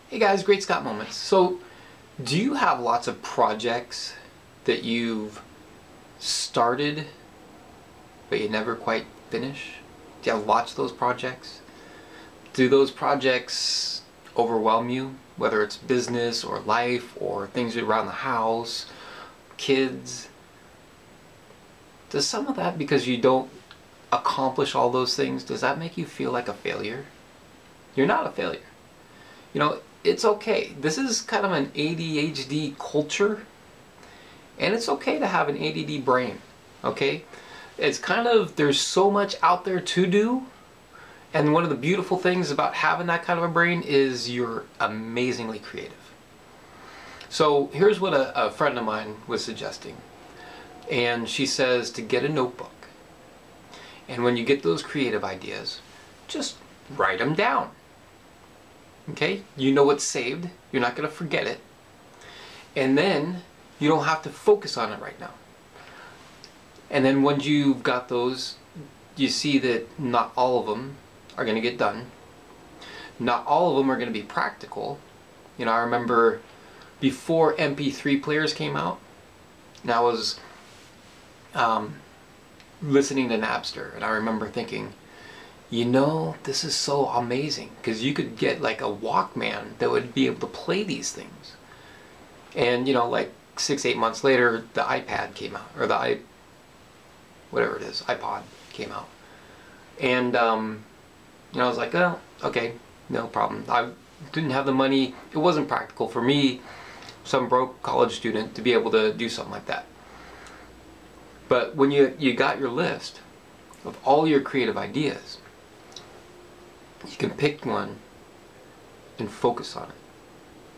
Hey guys, Great Scott Moments. So, do you have lots of projects that you've started but you never quite finish? Do you have lots of those projects? Do those projects overwhelm you? Whether it's business or life or things around the house, kids? Does some of that, because you don't accomplish all those things, does that make you feel like a failure? You're not a failure. You know, it's okay. This is kind of an ADHD culture, and it's okay to have an ADD brain, okay? It's kind of, there's so much out there to do, and one of the beautiful things about having that kind of a brain is you're amazingly creative. So here's what a friend of mine was suggesting, and she says to get a notebook, and when you get those creative ideas, just write them down. Okay, you know it's saved, you're not going to forget it, and then you don't have to focus on it right now. And then once you've got those, you see that not all of them are going to get done. Not all of them are going to be practical. You know, I remember before MP3 players came out, and I was listening to Napster, and I remember thinking, you know, this is so amazing, because you could get like a Walkman that would be able to play these things. And you know, like 6-8 months later, the iPad came out, or the whatever it is, iPod came out. And you know, I was like, oh, okay, no problem. I didn't have the money. It wasn't practical for me, some broke college student, to be able to do something like that. But when you got your list of all your creative ideas, you can pick one and focus on it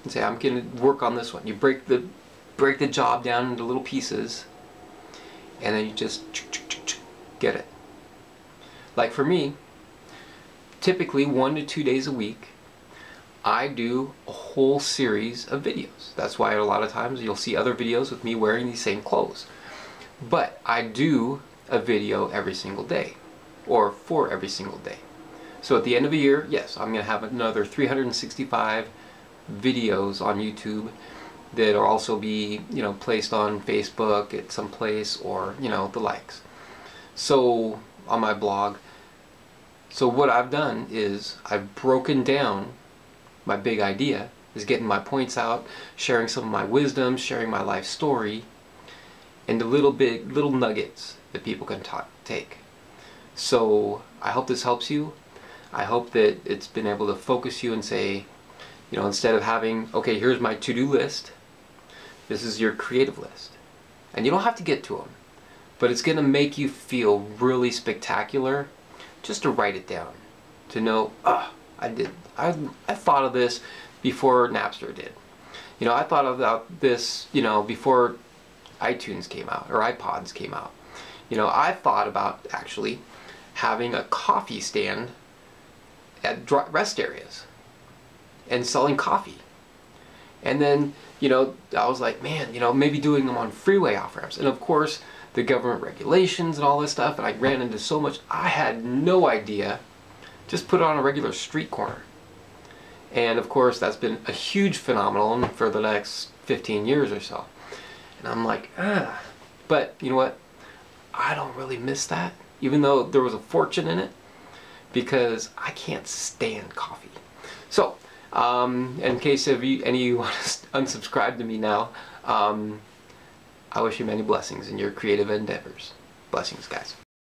and say, I'm going to work on this one. You break the job down into little pieces, and then you just get it. Like for me, typically 1 to 2 days a week, I do a whole series of videos. That's why a lot of times you'll see other videos with me wearing these same clothes. But I do a video every single day, or for every single day. So at the end of the year, yes, I'm going to have another 365 videos on YouTube that will also be, you know, placed on Facebook at some place, or, you know, the likes. So on my blog. So what I've done is I've broken down my big idea, is getting my points out, sharing some of my wisdom, sharing my life story, into little nuggets that people can take. So I hope this helps you. I hope that it's been able to focus you and say, you know, instead of having, okay, here's my to-do list, this is your creative list. And you don't have to get to them, but it's going to make you feel really spectacular just to write it down. To know, oh, I thought of this before Napster did. You know, I thought about this, you know, before iTunes came out, or iPods came out. You know, I thought about actually having a coffee stand at rest areas and selling coffee. And then, you know, I was like, man, you know, maybe doing them on freeway off-ramps. And of course, the government regulations and all this stuff, and I ran into so much, I had no idea. Just put it on a regular street corner. And of course, that's been a huge phenomenon for the next 15 years or so. And I'm like, ah. But you know what? I don't really miss that, even though there was a fortune in it, because I can't stand coffee. So, in case any of you want to unsubscribe to me now, I wish you many blessings in your creative endeavors. Blessings, guys.